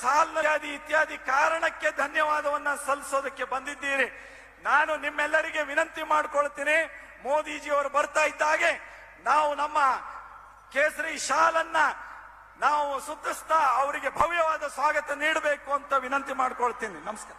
ಸಾಲ ಇತ್ಯಾದಿ ಕಾರಣಕ್ಕೆ ಧನ್ಯವಾದವನ್ನ ಸಲ್ಲಿಸೋದಕ್ಕೆ ಬಂದಿದ್ದೀರಿ. ನಾನು ನಿಮ್ಮೆಲ್ಲರಿಗೆ ವಿನಂತಿ ಮಾಡಿಕೊಳ್ತೀನಿ, ಮೋದಿಜಿಯವರು ಬರ್ತಾ ಇದ್ದಾಗೆ ನಾವು ನಮ್ಮ ಕೇಸರಿ ಶಾಲನ್ನ ನಾವು ಸುತ್ತಿಸ್ತಾ ಅವರಿಗೆ ಭವ್ಯವಾದ ಸ್ವಾಗತ ನೀಡಬೇಕು ಅಂತ ವಿನಂತಿ ಮಾಡಿಕೊಳ್ತೀನಿ. ನಮಸ್ಕಾರ.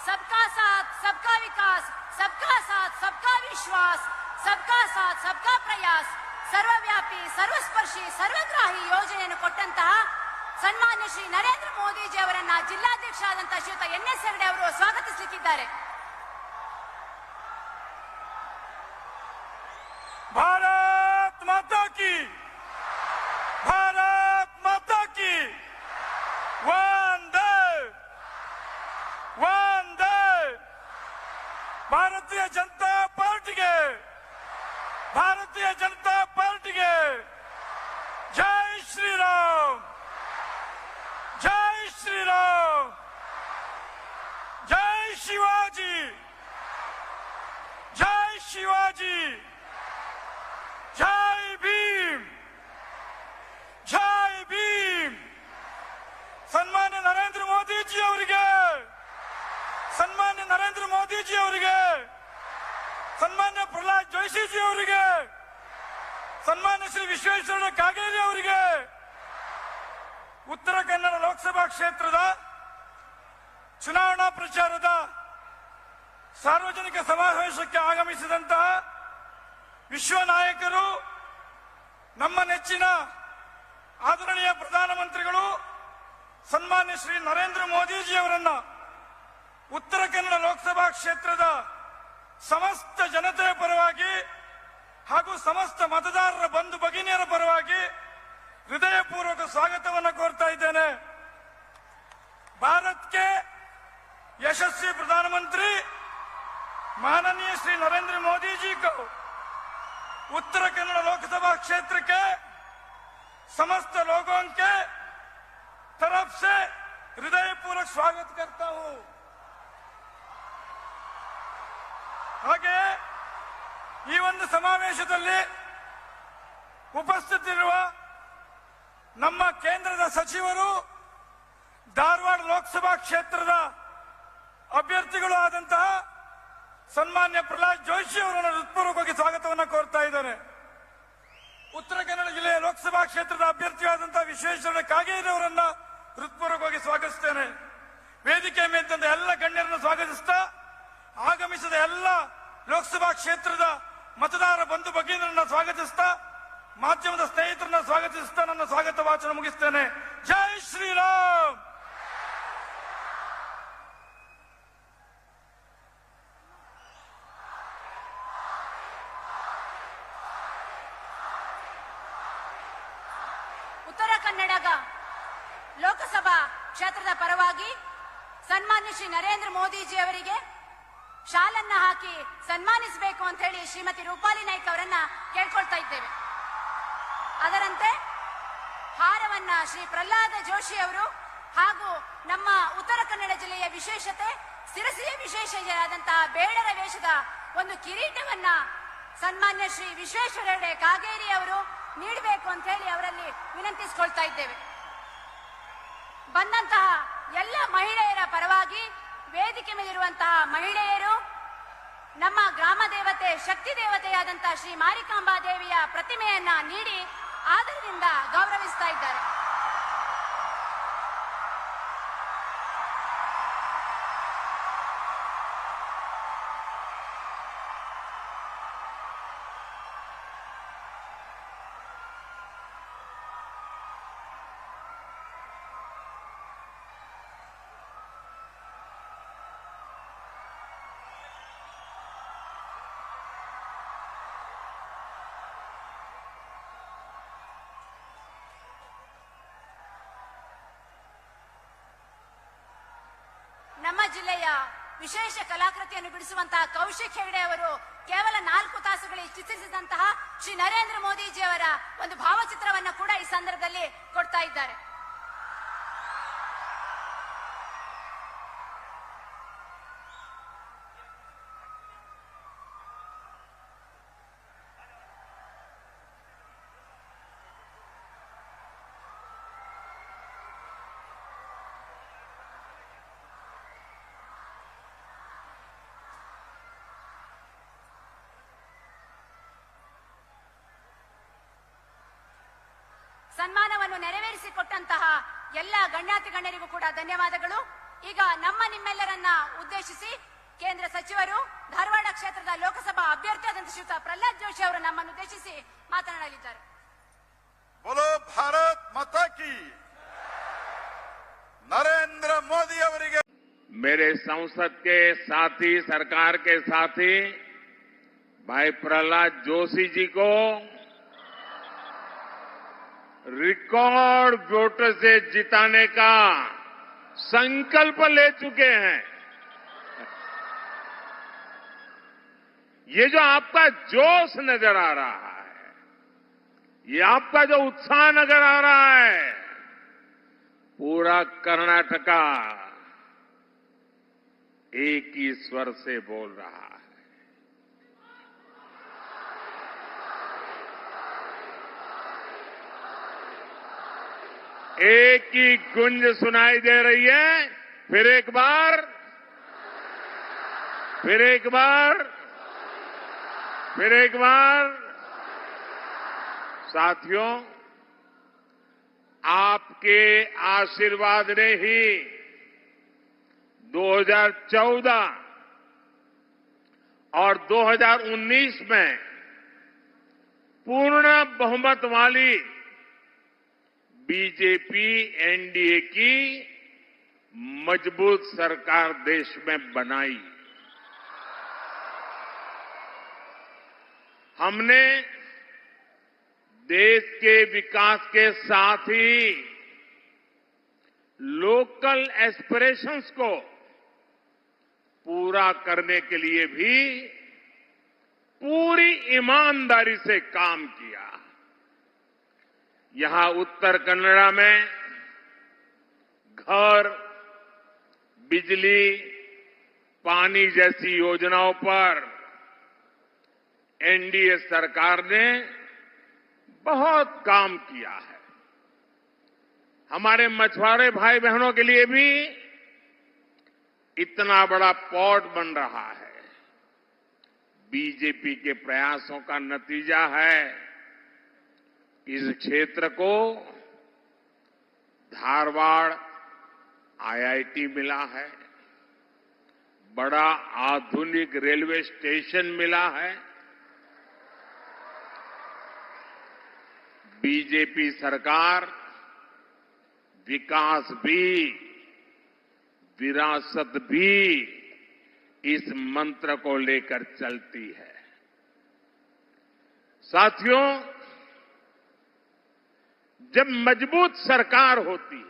सबका साथ सबका विकास, सबका साथ सबका विश्वास, सबका साथ सबका प्रयास, सर्वव्यापी सर्वस्पर्शी सर्वग्राही ಯೋಜನೆಯನ್ನು ಕೊಟ್ಟಂತಹ ಸನ್ಮಾನ್ಯ ಶ್ರೀ ನರೇಂದ್ರ ಮೋದಿಜಿ ಅವರನ್ನ ಜಿಲ್ಲಾಧ್ಯಕ್ಷರಾದಂತಹ ಶ್ರೀಯುತ ಎನ್.ಎಸ್. ಹೆಗಡೆ ಅವರು ಸ್ವಾಗತಿಸಲಿದ್ದಾರೆ. ಭಾರತ್ ಮಾತಾ ಕಿ, ಭಾರತ್ ಮಾತಾ ಕಿ, ವಂದೇ ವಂದೇ. ಭಾರತೀಯ ಜನತಾ ಪಾರ್ಟಿಗೆ, ಭಾರತೀಯ ಜನತಾ ಪಾರ್ಟಿಗೆ ಜೈ ಶ್ರೀರಾಮ್, ಜೈ ಶ್ರೀರಾಮ್, ಜೈ ಶಿವಾಜಿ, ಜೈ ಶಿವಾಜಿ, ಜೈ ಭೀಮ್, ಜೈ ಭೀಮ್. ಸನ್ಮಾನ್ಯ ನರೇಂದ್ರ ಮೋದಿಜಿ ಅವರಿಗೆ, ಸನ್ಮಾನ್ಯ ನರೇಂದ್ರ ಮೋದಿಜಿ ಅವರಿಗೆ, ಸನ್ಮಾನ್ಯ ಪ್ರಹ್ಲಾದ್ ಜೋಶಿಜಿ ಅವರಿಗೆ, ಸನ್ಮಾನ್ಯ ಶ್ರೀ ವಿಶ್ವೇಶ್ವರ ಕಾಗೇರಿ ಅವರಿಗೆ, ಉತ್ತರ ಕನ್ನಡ ಲೋಕಸಭಾ ಕ್ಷೇತ್ರದ ಚುನಾವಣಾ ಪ್ರಚಾರದ ಸಾರ್ವಜನಿಕ ಸಮಾವೇಶಕ್ಕೆ ಆಗಮಿಸಿದಂತಹ ವಿಶ್ವ ನಾಯಕರು, ನಮ್ಮ ನೆಚ್ಚಿನ ಆದರಣೀಯ ಪ್ರಧಾನಮಂತ್ರಿಗಳು ಸನ್ಮಾನ್ಯ ಶ್ರೀ ನರೇಂದ್ರ ಮೋದಿಜಿ ಅವರನ್ನ ಉತ್ತರ ಕನ್ನಡ ಲೋಕಸಭಾ ಕ್ಷೇತ್ರದ ಸಮಸ್ತ ಜನತೆಯ ಪರವಾಗಿ ಹಾಗೂ ಸಮಸ್ತ ಮತದಾರರ ಬಂಧು ಭಗಿನಿಯರ ಪರವಾಗಿ ಹೃದಯಪೂರ್ವಕ ಸ್ವಾಗತವನ್ನು ಕೋರ್ತಾ ಇದ್ದೇನೆ. भारत के यशस्वी प्रधानमंत्री माननीय श्री नरेंद्र मोदी जी को उत्तर कन्नड़ लोकसभा क्षेत्र के समस्त लोगों के तरफ से हृदयपूर्वक स्वागत करता हूं. ಹಾಗೆ ಈ ಒಂದು ಸಮಾವೇಶದಲ್ಲಿ ಉಪಸ್ಥಿತರಿರುವ ನಮ್ಮ ಕೇಂದ್ರದ ಸಚಿವರು, ಧಾರವಾಡ ಲೋಕಸಭಾ ಕ್ಷೇತ್ರದ ಅಭ್ಯರ್ಥಿಗಳು ಆದಂತಹ ಸನ್ಮಾನ್ಯ ಪ್ರಹ್ಲಾದ್ ಜೋಶಿ ಅವರನ್ನು ಹೃತ್ಪೂರ್ವಕವಾಗಿ ಸ್ವಾಗತವನ್ನು ಕೋರ್ತಾ ಇದ್ದಾರೆ. ಉತ್ತರ ಕನ್ನಡ ಜಿಲ್ಲೆಯ ಲೋಕಸಭಾ ಕ್ಷೇತ್ರದ ಅಭ್ಯರ್ಥಿಯಾದಂತಹ ವಿಶ್ವೇಶ್ವರ ಕಾಗೇರಿ ಅವರನ್ನ ಹೃತ್ಪೂರ್ವಕವಾಗಿ ಸ್ವಾಗತಿಸುತ್ತೇನೆ. ವೇದಿಕೆ ಮೇಲಿದ್ದಂತ ಎಲ್ಲ ಗಣ್ಯರನ್ನು ಸ್ವಾಗತಿಸ್ತಾ, ಆಗಮಿಸಿದ ಎಲ್ಲ ಲೋಕಸಭಾ ಕ್ಷೇತ್ರದ ಮತದಾರ ಬಂಧು ಭಗಿನಿಯರನ್ನ ಸ್ವಾಗತಿಸ್ತಾ, ಮಾಧ್ಯಮದ ಸ್ನೇಹಿತರನ್ನ ಸ್ವಾಗತಿಸ್ತಾ ನನ್ನ ಸ್ವಾಗತ ವಾಚನ ಮುಗಿಸ್ತೇನೆ. ಜೈ ಶ್ರೀರಾಮ್. ಉತ್ತರ ಕನ್ನಡ ಲೋಕಸಭಾ ಕ್ಷೇತ್ರದ ಪರವಾಗಿ ಸನ್ಮಾನ್ಯ ಶ್ರೀ ನರೇಂದ್ರ ಮೋದಿಜಿ ಅವರಿಗೆ ಶಾಲನ್ನ ಹಾಕಿ ಸನ್ಮಾನಿಸಬೇಕು ಅಂತ ಹೇಳಿ ಶ್ರೀಮತಿ ರೂಪಾಲಿ ನಾಯ್ಕ ಅವರನ್ನ ಕೇಳ್ಕೊಳ್ತಾ ಇದ್ದೇವೆ. ಅದರಂತೆ ಹಾರವನ್ನ ಶ್ರೀ ಪ್ರಹ್ಲಾದ ಜೋಶಿ ಅವರು ಹಾಗೂ ನಮ್ಮ ಉತ್ತರ ಕನ್ನಡ ಜಿಲ್ಲೆಯ ವಿಶೇಷತೆ ಸಿರಸಿಯ ವಿಶೇಷತೆಯಾದಂತಹ ಬೇಡರ ವೇಷದ ಒಂದು ಕಿರೀಟವನ್ನ ಸನ್ಮಾನ್ಯ ಶ್ರೀ ವಿಶ್ವೇಶ್ವರ ಹೆಗಡೆ ಕಾಗೇರಿ ಅವರು ನೀಡಬೇಕು ಅಂತ ಹೇಳಿ ಅವರಲ್ಲಿ ವಿನಂತಿಸಿಕೊಳ್ತಾ ಇದ್ದೇವೆ. ಬಂದಂತಹ ಎಲ್ಲ ಮಹಿಳೆಯರ ಪರವಾಗಿ ವೇದಿಕೆ ಮೇಲಿರುವಂತಹ ಮಹಿಳೆಯರು ನಮ್ಮ ಗ್ರಾಮ ದೇವತೆ ಶಕ್ತಿ ದೇವತೆಯಾದಂತಹ ಶ್ರೀ ಮಾರಿಕಾಂಬಾ ದೇವಿಯ ಪ್ರತಿಮೆಯನ್ನ ನೀಡಿ ಆದರದಿಂದ ಗೌರವಿಸ್ತಾ ಇದ್ದಾರೆ. ನಮ್ಮ ಜಿಲ್ಲೆಯ ವಿಶೇಷ ಕಲಾಕೃತಿಯನ್ನು ಬಿಡಿಸುವಂತಹ ಕೌಶಿಕ್ ಹೆಗಡೆ ಅವರು ಕೇವಲ 4 ತಾಸುಗಳಲ್ಲಿ ಚಿತ್ರಿಸಿದಂತಹ ಶ್ರೀ ನರೇಂದ್ರ ಮೋದಿಜಿ ಅವರ ಒಂದು ಭಾವಚಿತ್ರವನ್ನು ಕೂಡ ಈ ಸಂದರ್ಭದಲ್ಲಿ ಕೊಡ್ತಾ ಇದ್ದಾರೆ. ಸನ್ಮಾನವನ್ನು ನೆರವೇರಿಸಿಕೊಟ್ಟಂತಹ ಎಲ್ಲ ಗಣ್ಯಾತಿ ಗಣ್ಯರಿಗೂ ಕೂಡ ಧನ್ಯವಾದಗಳು. ಈಗ ನಿಮ್ಮೆಲ್ಲರನ್ನ ಉದ್ದೇಶಿಸಿ ಕೇಂದ್ರ ಸಚಿವರು ಧಾರವಾಡ ಕ್ಷೇತ್ರದ ಲೋಕಸಭಾ ಅಭ್ಯರ್ಥಿಯಾದಂತಹ ಶ್ರೀಯುತ ಪ್ರಹ್ಲಾದ್ ಜೋಶಿ ಅವರು ನಮ್ಮನ್ನು ಉದ್ದೇಶಿಸಿ ಮಾತನಾಡಲಿದ್ದಾರೆ. बोलो भारत माता की नरेंद्र मोदी ಅವರಿಗೆ मेरे संसद के साथी सरकार के साथी भाई प्रहलाद जोशी जी को रिकॉर्ड वोट से जिताने का संकल्प ले चुके हैं. ये जो आपका जोश नजर आ रहा है, ये आपका जो उत्साह नजर आ रहा है, पूरा कर्नाटका एक ही स्वर से बोल रहा है. एक ही गुंज सुनाई दे रही है. फिर एक बार फिर एक बार फिर एक बार साथियों, आपके आशीर्वाद ने ही 2014 और 2019 में पूर्ण बहुमत वाली बीजेपी एनडीए की मजबूत सरकार देश में बनाई. हमने देश के विकास के साथ ही लोकल एस्पिरेशंस को पूरा करने के लिए भी पूरी ईमानदारी से काम किया. यहां उत्तर कन्नड़ा में घर, बिजली, पानी जैसी योजनाओं पर एनडीए सरकार ने बहुत काम किया है. हमारे मछुआरे भाई बहनों के लिए भी इतना बड़ा पोर्ट बन रहा है. बीजेपी के प्रयासों का नतीजा है इस क्षेत्र को धारवाड़ आईआईटी मिला है, बड़ा आधुनिक रेलवे स्टेशन मिला है. बीजेपी सरकार विकास भी विरासत भी इस मंत्र को लेकर चलती है. साथियों, जब मजबूत सरकार होती है,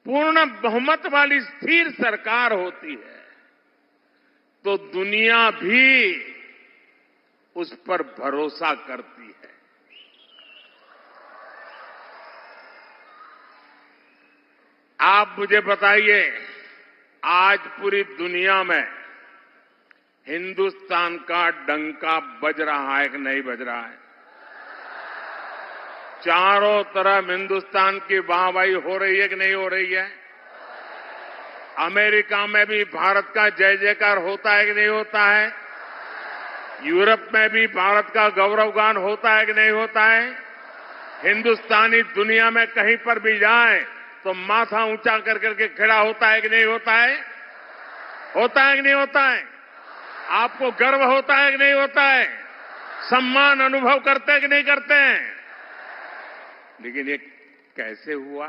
पूर्ण बहुमत वाली स्थिर सरकार होती है, तो दुनिया भी उस पर भरोसा करती है। आप मुझे बताइए, आज पूरी दुनिया में हिंदुस्तान का डंका बज रहा है कि नहीं बज रहा है? चारों तरफ हिंदुस्तान की वाहवाही हो रही है कि नहीं हो रही है? अमेरिका में भी भारत का जय जयकार होता है कि नहीं होता है? यूरोप में भी भारत का गौरवगान होता है कि नहीं होता है? हिंदुस्तानी दुनिया में कहीं पर भी जाए तो माथा ऊंचा कर करके खड़ा होता है कि नहीं होता है? होता है कि नहीं होता है? आपको गर्व होता है कि नहीं होता है? सम्मान अनुभव करते हैं कि नहीं करते हैं? लेकिन ये कैसे हुआ?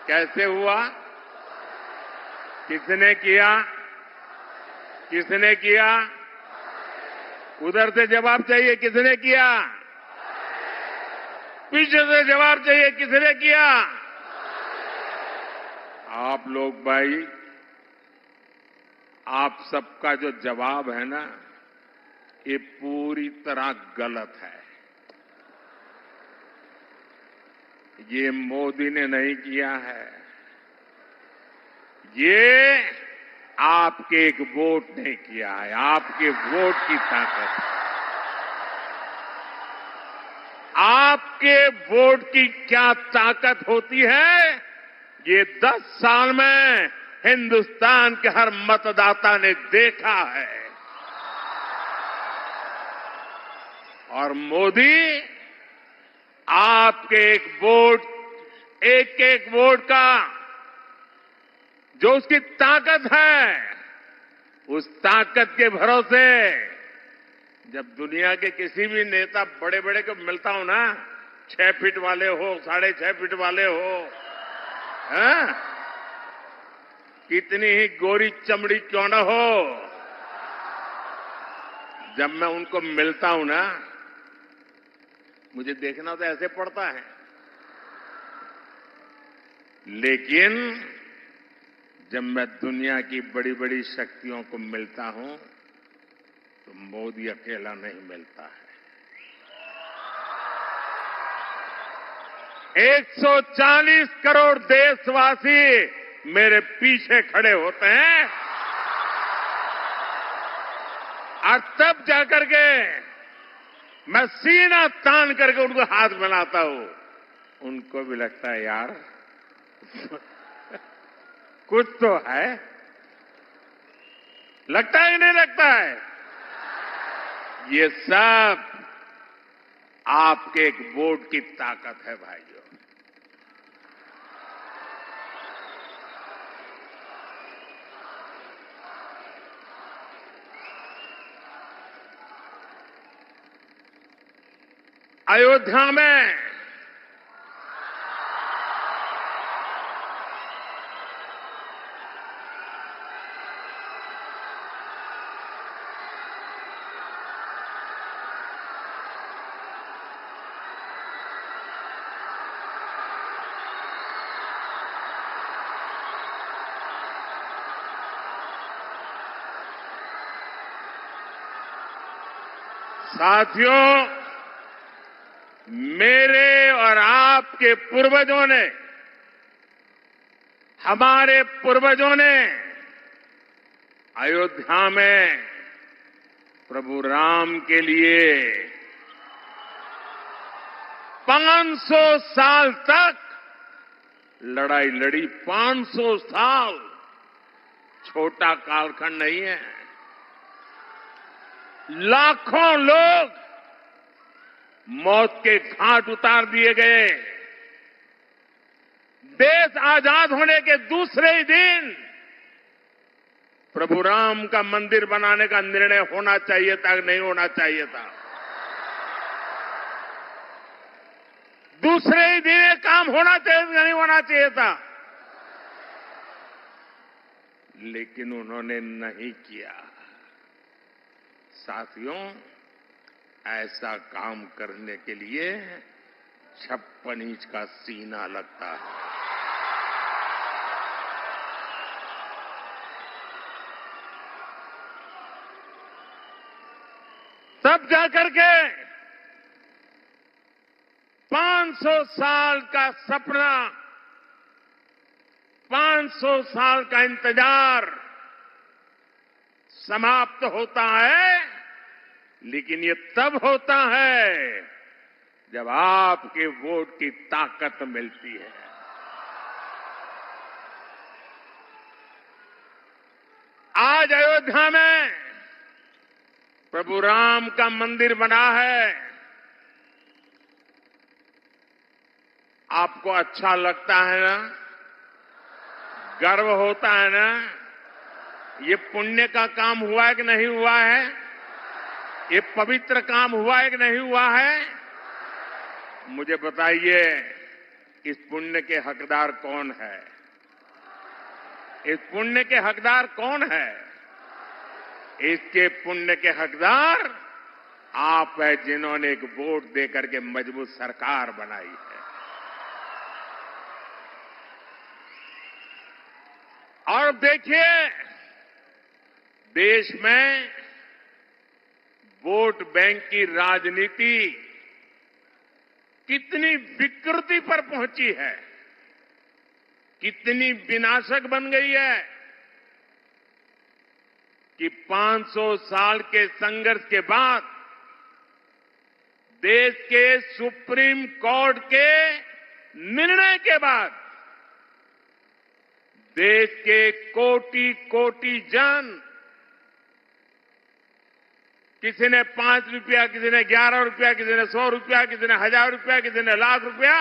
कैसे हुआ? किसने किया? किसने किया? उधर से जवाब चाहिए, किसने किया? पीछे से जवाब चाहिए, किसने किया? आप लोग भाई, आप सबका जो जवाब है ना, ये पूरी तरह गलत है। ये मोदी ने नहीं किया है, ये आपके एक वोट ने किया है। आपके वोट की ताकत है। आपके वोट की क्या ताकत होती है, ये 10 साल में हिंदुस्तान के हर मतदाता ने देखा है। और मोदी आपके एक एक वोट का जो उसकी ताकत है, उस ताकत के भरोसे जब दुनिया के किसी भी नेता बड़े बड़े को मिलता हो ना, 6 फीट वाले हो, 6.5 फीट वाले हो, हैं? कितनी ही गोरी चमड़ी क्यों न हो, जब मैं उनको मिलता हूं ना, मुझे देखना तो ऐसे पड़ता है। लेकिन जब मैं दुनिया की बड़ी बड़ी शक्तियों को मिलता हूं तो मोदी अकेला नहीं मिलता है। 140 करोड़ देशवासी मेरे पीछे खड़े होते हैं, और तब जाकर के मैं सीना तान करके उनको हाथ मिलाता हूं। उनको भी लगता है यार कुछ तो है। लगता है कि नहीं लगता है? ये सब आपके एक वोट की ताकत है भाइयों। अयोध्या में साथियों, मेरे और आपके पूर्वजों ने, हमारे पूर्वजों ने अयोध्या में प्रभु राम के लिए 500 साल तक लड़ाई लड़ी। 500 साल छोटा कालखंड नहीं है। लाखों लोग मौत के घाट उतार दिए गए। देश आजाद होने के दूसरे ही दिन प्रभु राम का मंदिर बनाने का निर्णय होना चाहिए था, नहीं होना चाहिए था? दूसरे ही दिन ये काम होना चाहिए था, नहीं होना चाहिए था? लेकिन उन्होंने नहीं किया। साथियों, ऐसा काम करने के लिए 56 इंच का सीना लगता है। तब जाकर के 500 साल का सपना, 500 साल का इंतजार समाप्त होता है। लेकिन ये तब होता है जब आपके वोट की ताकत मिलती है। आज अयोध्या में प्रभु राम का मंदिर बना है। आपको अच्छा लगता है ना? गर्व होता है ना? ये पुण्य का काम हुआ है कि नहीं हुआ है? ये पवित्र काम हुआ है कि नहीं हुआ है? मुझे बताइए, इस पुण्य के हकदार कौन है? इस पुण्य के हकदार कौन है? इसके पुण्य के हकदार आप है, जिन्होंने एक वोट देकर के मजबूत सरकार बनाई है। और देखिए, देश में वोट बैंक की राजनीति कितनी विकृति पर पहुंची है, कितनी विनाशक बन गई है कि 500 साल के संघर्ष के बाद देश के सुप्रीम कोर्ट के निर्णय के बाद देश के कोटि कोटि जन, किसी ने 5 रुपया, किसी ने 11 रुपया, किसी ने 100 रुपया, किसी ने 1000 रुपया, किसी ने लाख रुपया,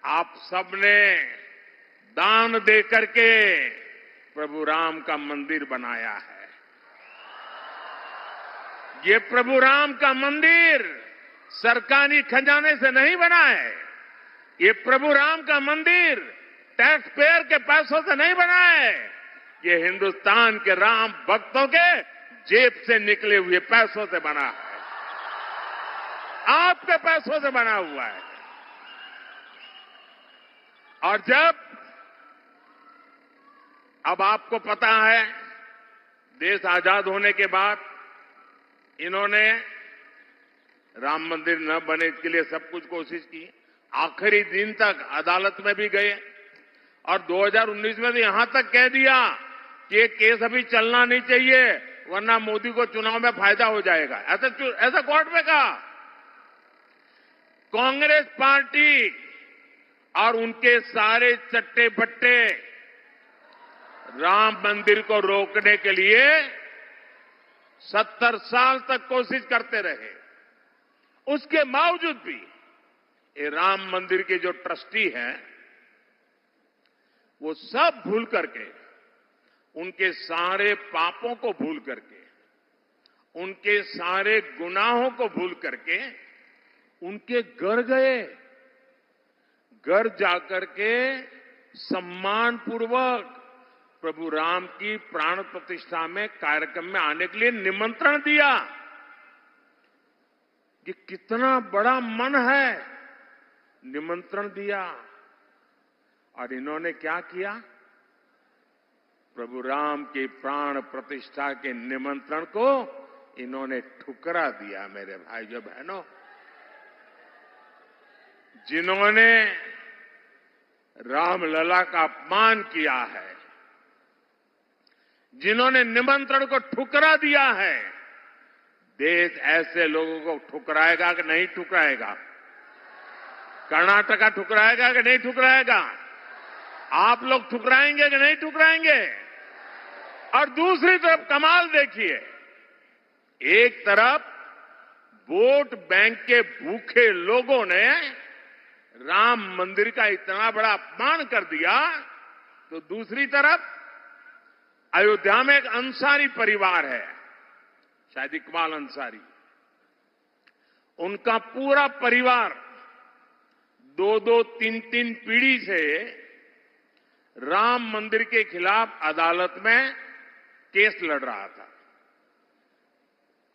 आप सबने दान दे करके प्रभु राम का मंदिर बनाया है। ये प्रभु राम का मंदिर सरकारी खजाने से नहीं बना है। ये प्रभु राम का मंदिर टैक्स पेयर के पैसों से नहीं बना है। ये हिंदुस्तान के राम भक्तों के जेब से निकले हुए पैसों से बना है, आपके पैसों से बना हुआ है। और जब अब आपको पता है, देश आजाद होने के बाद इन्होंने राम मंदिर न बने इसके लिए सब कुछ कोशिश की। आखिरी दिन तक अदालत में भी गए और 2019 में तो यहां तक कह दिया कि ये केस अभी चलना नहीं चाहिए, वरना मोदी को चुनाव में फायदा हो जाएगा। ऐसा कोर्ट में कहा। कांग्रेस पार्टी और उनके सारे चट्टे बट्टे राम मंदिर को रोकने के लिए 70 साल तक कोशिश करते रहे। उसके बावजूद भी ये राम मंदिर के जो ट्रस्टी हैं, वो सब भूल करके, उनके सारे पापों को भूल करके, उनके सारे गुनाहों को भूल करके उनके घर गए। घर जाकर के सम्मान पूर्वक प्रभु राम की प्राण प्रतिष्ठा में कार्यक्रम में आने के लिए निमंत्रण दिया। कि कितना बड़ा मन है, निमंत्रण दिया। और इन्होंने क्या किया? प्रभु राम की प्राण प्रतिष्ठा के निमंत्रण को इन्होंने ठुकरा दिया। मेरे भाइयों बहनों, जिन्होंने रामलला का अपमान किया है, जिन्होंने निमंत्रण को ठुकरा दिया है, देश ऐसे लोगों को ठुकराएगा कि नहीं ठुकराएगा? कर्नाटका ठुकराएगा कि नहीं ठुकराएगा? आप लोग ठुकराएंगे कि नहीं ठुकराएंगे? और दूसरी तरफ कमाल देखिए, एक तरफ वोट बैंक के भूखे लोगों ने राम मंदिर का इतना बड़ा अपमान कर दिया, तो दूसरी तरफ अयोध्या में एक अंसारी परिवार है, शायद इकबाल अंसारी, उनका पूरा परिवार 2-2, 3-3 पीढ़ी से राम मंदिर के खिलाफ अदालत में केस लड़ रहा था।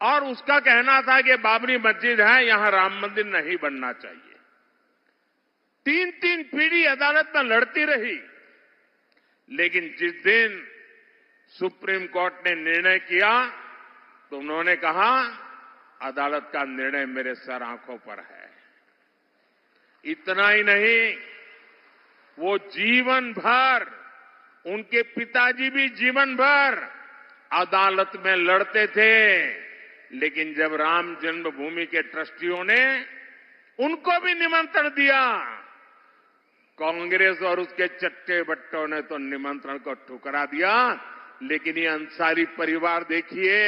और उसका कहना था कि बाबरी मस्जिद है, यहां राम मंदिर नहीं बनना चाहिए। 3-3 पीढ़ी अदालत में लड़ती रही, लेकिन जिस दिन सुप्रीम कोर्ट ने निर्णय किया तो उन्होंने कहा अदालत का निर्णय मेरे सर आंखों पर है। इतना ही नहीं, वो जीवन भर, उनके पिताजी भी जीवन भर अदालत में लड़ते थे, लेकिन जब राम जन्मभूमि के ट्रस्टियों ने उनको भी निमंत्रण दिया, कांग्रेस और उसके चट्टे बट्टों ने तो निमंत्रण को ठुकरा दिया। लेकिन ये अंसारी परिवार देखिए,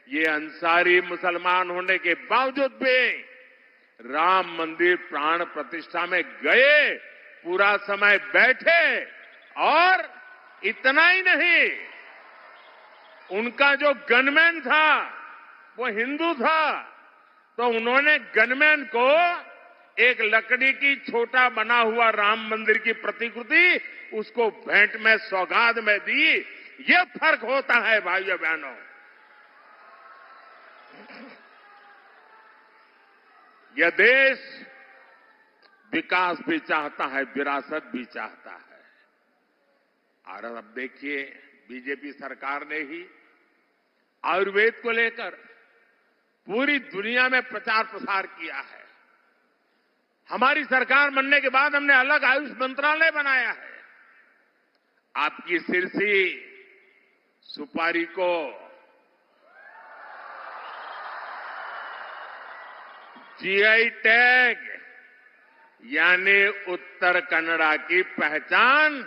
ये अंसारी मुसलमान होने के बावजूद भी राम मंदिर प्राण प्रतिष्ठा में गए, पूरा समय बैठे, और इतना ही नहीं, उनका जो गनमैन था वो हिंदू था, तो उन्होंने गनमैन को एक लकड़ी की छोटा बना हुआ राम मंदिर की प्रतिकृति उसको भेंट में सौगात में दी। ये फर्क होता है भाइयों बहनों। यह देश विकास भी चाहता है, विरासत भी चाहता है। और अब देखिए, बीजेपी सरकार ने ही आयुर्वेद को लेकर पूरी दुनिया में प्रचार प्रसार किया है। हमारी सरकार बनने के बाद हमने अलग आयुष मंत्रालय बनाया है। आपकी सिरसी सुपारी को जीआई टैग यानी उत्तर कन्नड़ा की पहचान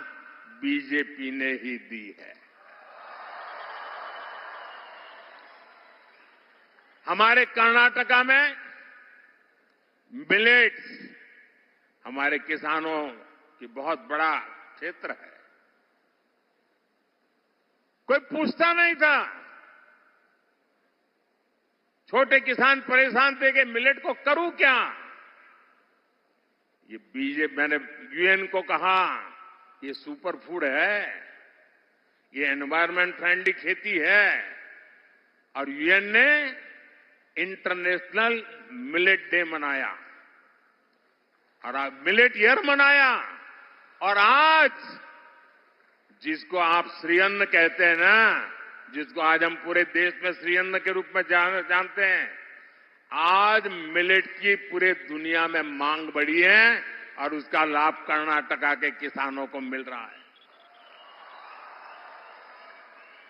बीजेपी ने ही दी है। हमारे कर्नाटका में मिलेट्स हमारे किसानों की बहुत बड़ा क्षेत्र है। कोई पूछता नहीं था, छोटे किसान परेशान थे कि मिलेट को करूं क्या। ये बीजेपी, मैंने यूएन को कहा ये सुपर फूड है, ये एनवायरमेंट फ्रेंडली खेती है, और यूएन ने इंटरनेशनल मिलेट डे मनाया और मिलेट ईयर मनाया। और आज जिसको आप श्रीअन्न कहते हैं ना, जिसको आज हम पूरे देश में श्रीअन्न के रूप में जानते हैं, आज मिलेट की पूरे दुनिया में मांग बढ़ी है और उसका लाभ कर्नाटका के किसानों को मिल रहा है।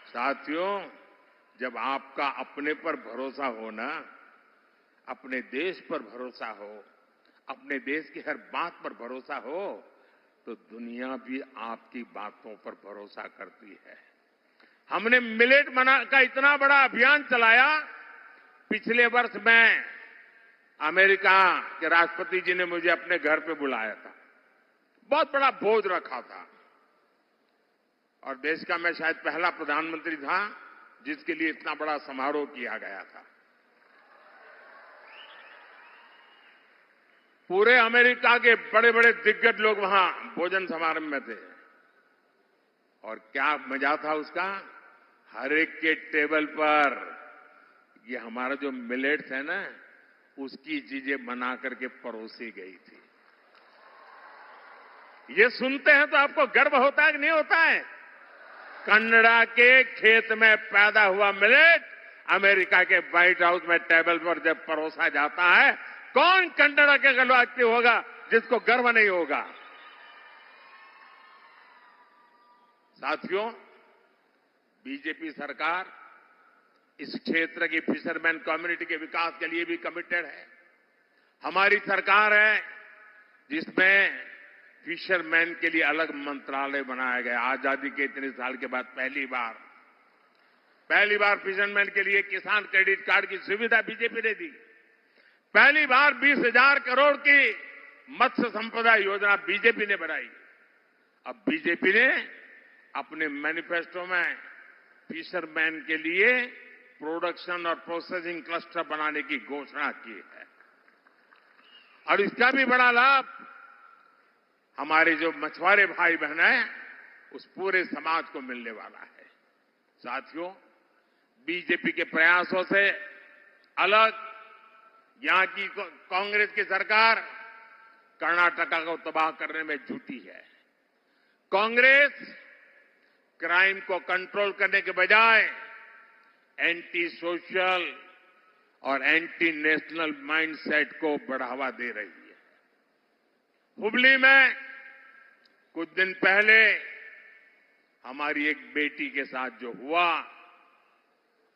साथियों, जब आपका अपने पर भरोसा हो ना, अपने देश पर भरोसा हो, अपने देश की हर बात पर भरोसा हो, तो दुनिया भी आपकी बातों पर भरोसा करती है। हमने मिलेट मना का इतना बड़ा अभियान चलाया। पिछले वर्ष मैं अमेरिका के राष्ट्रपति जी ने मुझे अपने घर पे बुलाया था, बहुत बड़ा भोज रखा था, और देश का मैं शायद पहला प्रधानमंत्री था जिसके लिए इतना बड़ा समारोह किया गया था। पूरे अमेरिका के बड़े बड़े दिग्गज लोग वहां भोजन समारोह में थे, और क्या मजा था उसका। हर एक के टेबल पर ये हमारा जो मिलेट्स है ना, उसकी चीजें बना करके परोसी गई थी। ये सुनते हैं तो आपको गर्व होता है कि नहीं होता है। कन्नड़ा के खेत में पैदा हुआ मिलेट अमेरिका के व्हाइट हाउस में टेबल पर जब परोसा जाता है, कौन कन्नड़ा के व्यक्ति होगा जिसको गर्व नहीं होगा। साथियों, बीजेपी सरकार इस क्षेत्र की फिशरमैन कम्युनिटी के विकास के लिए भी कमिटेड है। हमारी सरकार है जिसमें फिशरमैन के लिए अलग मंत्रालय बनाया गया। आजादी के इतने साल के बाद पहली बार फिशरमैन के लिए किसान क्रेडिट कार्ड की सुविधा बीजेपी ने दी। पहली बार 20,000 करोड़ की मत्स्य संपदा योजना बीजेपी ने बनाई। अब बीजेपी ने अपने मैनिफेस्टो में फिशरमैन के लिए प्रोडक्शन और प्रोसेसिंग क्लस्टर बनाने की घोषणा की है, और इसका भी बड़ा लाभ हमारे जो मछुआरे भाई बहन हैं उस पूरे समाज को मिलने वाला है। साथियों, बीजेपी के प्रयासों से अलग यहां की कांग्रेस की सरकार कर्नाटका को तबाह करने में जुटी है। कांग्रेस क्राइम को कंट्रोल करने के बजाय एंटी सोशल और एंटी नेशनल माइंडसेट को बढ़ावा दे रही है। हुबली में कुछ दिन पहले हमारी एक बेटी के साथ जो हुआ,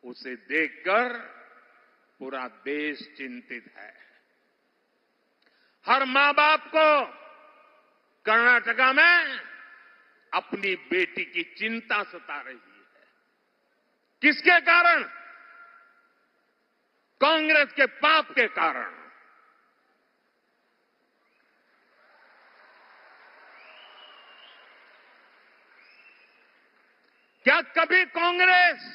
उसे देखकर पूरा देश चिंतित है। हर मां बाप को कर्नाटका में अपनी बेटी की चिंता सता रही है। किसके कारण? कांग्रेस के पाप के कारण। क्या कभी कांग्रेस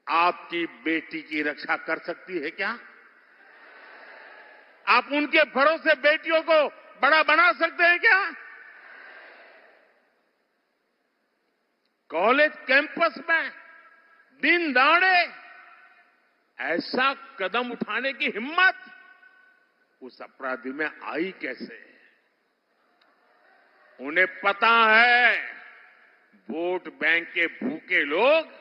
आपकी बेटी की रक्षा कर सकती है क्या? आप उनके भरोसे बेटियों को बड़ा बना सकते हैं क्या? कॉलेज कैंपस में दिन दहाड़े ऐसा कदम उठाने की हिम्मत उस अपराधी में आई कैसे? उन्हें पता है वोट बैंक के भूखे लोग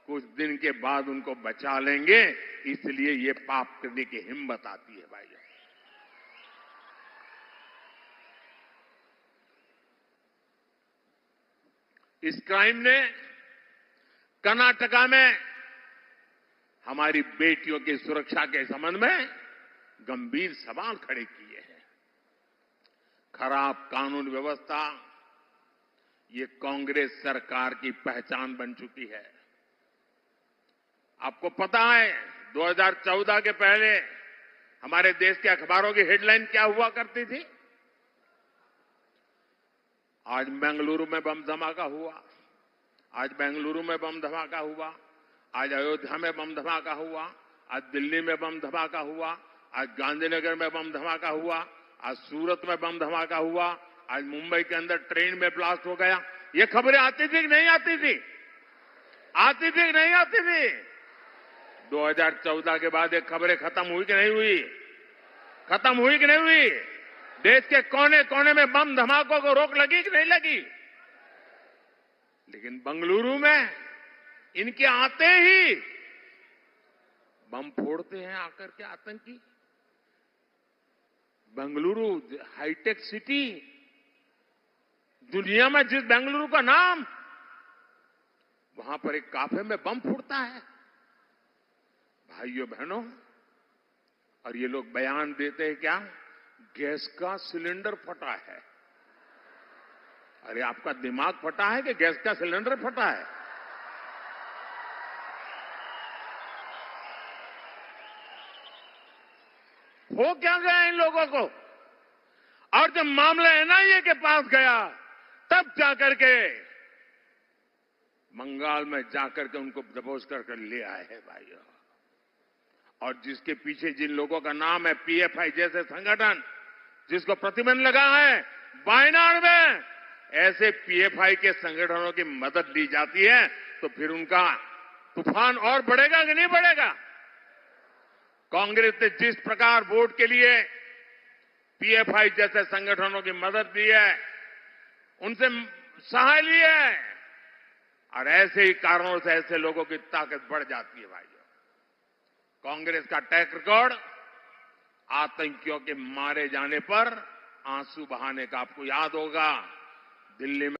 कुछ दिन के बाद उनको बचा लेंगे, इसलिए ये पाप करने की हिम्मत आती है भाई। इस क्राइम ने कर्नाटका में हमारी बेटियों की सुरक्षा के संबंध में गंभीर सवाल खड़े किए हैं। खराब कानून व्यवस्था ये कांग्रेस सरकार की पहचान बन चुकी है। आपको पता है 2014 के पहले हमारे देश के अखबारों की हेडलाइन क्या हुआ करती थी? आज बेंगलुरु में बम धमाका हुआ, आज बेंगलुरु में बम धमाका हुआ, आज अयोध्या में बम धमाका हुआ, आज दिल्ली में बम धमाका हुआ, आज गांधीनगर में बम धमाका हुआ, आज सूरत में बम धमाका हुआ, आज मुंबई के अंदर ट्रेन में ब्लास्ट हो गया। ये खबरें आती थी कि नहीं आती थी? आती थी कि नहीं आती थी? 2014 के बाद ये खबरें खत्म हुई कि नहीं हुई? खत्म हुई कि नहीं हुई? देश के कोने कोने में बम धमाकों को रोक लगी कि नहीं लगी? लेकिन बेंगलुरु में इनके आते ही बम फोड़ते हैं आकर के आतंकी। बेंगलुरु हाईटेक सिटी, दुनिया में जिस बेंगलुरु का नाम, वहां पर एक काफे में बम फूटता है। भाइयों बहनों, और ये लोग बयान देते हैं क्या? गैस का सिलेंडर फटा है। अरे आपका दिमाग फटा है कि गैस का सिलेंडर फटा है? हो क्या गया इन लोगों को? और जब मामला एनआईए के पास गया, तब जाकर के बंगाल में जाकर के उनको दबोच कर ले आए हैं भाइयों। और जिसके पीछे जिन लोगों का नाम है, पीएफआई जैसे संगठन, जिसको प्रतिबंध लगा है, वायनाड में ऐसे पीएफआई के संगठनों की मदद ली जाती है, तो फिर उनका तूफान और बढ़ेगा कि नहीं बढ़ेगा? कांग्रेस ने जिस प्रकार वोट के लिए पीएफआई जैसे संगठनों की मदद दी है, उनसे सहाय ली है, और ऐसे ही कारणों से ऐसे लोगों की ताकत बढ़ जाती है भाइयों। कांग्रेस का ट्रैक रिकॉर्ड आतंकियों के मारे जाने पर आंसू बहाने का आपको याद होगा। दिल्ली में